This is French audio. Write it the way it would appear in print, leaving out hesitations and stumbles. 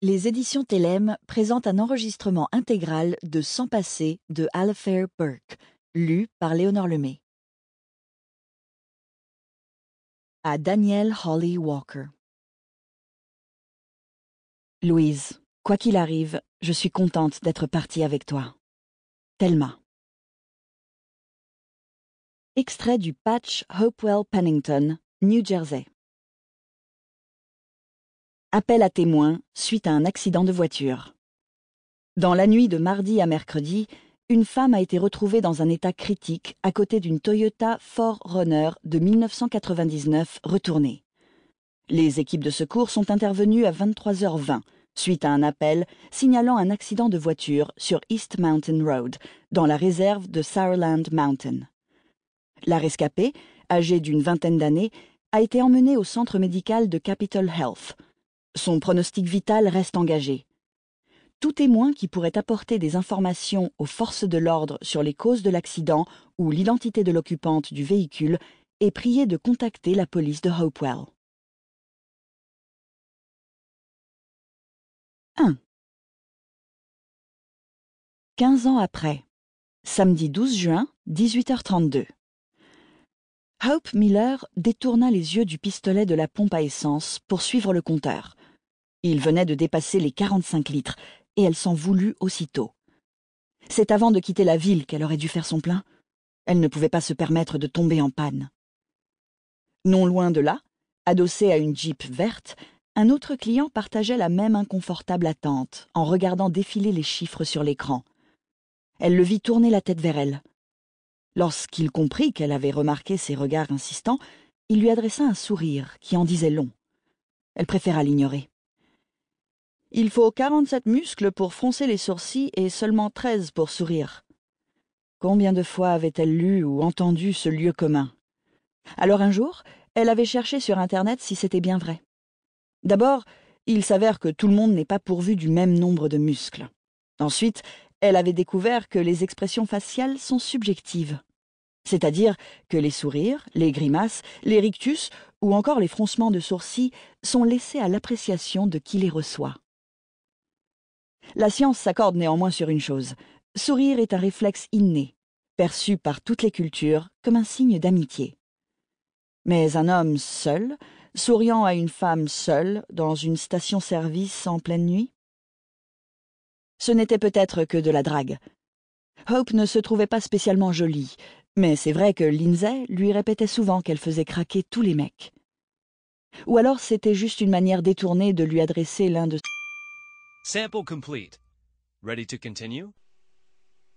Les éditions Télème présentent un enregistrement intégral de Sans passé de Alafair Burke, lu par Léonore Lemay. À Danielle Holly Walker. Louise, quoi qu'il arrive, je suis contente d'être partie avec toi. Thelma. Extrait du Patch Hopewell Pennington, New Jersey. Appel à témoins suite à un accident de voiture. Dans la nuit de mardi à mercredi, une femme a été retrouvée dans un état critique à côté d'une Toyota 4Runner de 1999 retournée. Les équipes de secours sont intervenues à 23h20 suite à un appel signalant un accident de voiture sur East Mountain Road, dans la réserve de Saraland Mountain. La rescapée, âgée d'une vingtaine d'années, a été emmenée au centre médical de Capitol Health. Son pronostic vital reste engagé. Tout témoin qui pourrait apporter des informations aux forces de l'ordre sur les causes de l'accident ou l'identité de l'occupante du véhicule est prié de contacter la police de Hopewell. 1. 15 ans après. Samedi 12 juin, 18h32. Hope Miller détourna les yeux du pistolet de la pompe à essence pour suivre le compteur. Il venait de dépasser les 45 litres, et elle s'en voulut aussitôt. C'est avant de quitter la ville qu'elle aurait dû faire son plein. Elle ne pouvait pas se permettre de tomber en panne. Non loin de là, adossé à une Jeep verte, un autre client partageait la même inconfortable attente en regardant défiler les chiffres sur l'écran. Elle le vit tourner la tête vers elle. Lorsqu'il comprit qu'elle avait remarqué ses regards insistants, il lui adressa un sourire qui en disait long. Elle préféra l'ignorer. « Il faut 47 muscles pour froncer les sourcils et seulement 13 pour sourire. » Combien de fois avait-elle lu ou entendu ce lieu commun? Alors un jour, elle avait cherché sur Internet si c'était bien vrai. D'abord, il s'avère que tout le monde n'est pas pourvu du même nombre de muscles. Ensuite, elle avait découvert que les expressions faciales sont subjectives. C'est-à-dire que les sourires, les grimaces, les rictus ou encore les froncements de sourcils sont laissés à l'appréciation de qui les reçoit. La science s'accorde néanmoins sur une chose. Sourire est un réflexe inné, perçu par toutes les cultures comme un signe d'amitié. Mais un homme seul, souriant à une femme seule dans une station-service en pleine nuit? Ce n'était peut-être que de la drague. Hope ne se trouvait pas spécialement jolie, mais c'est vrai que Lindsay lui répétait souvent qu'elle faisait craquer tous les mecs. Ou alors c'était juste une manière détournée de lui adresser l'un de... Sample complete. Ready to continue?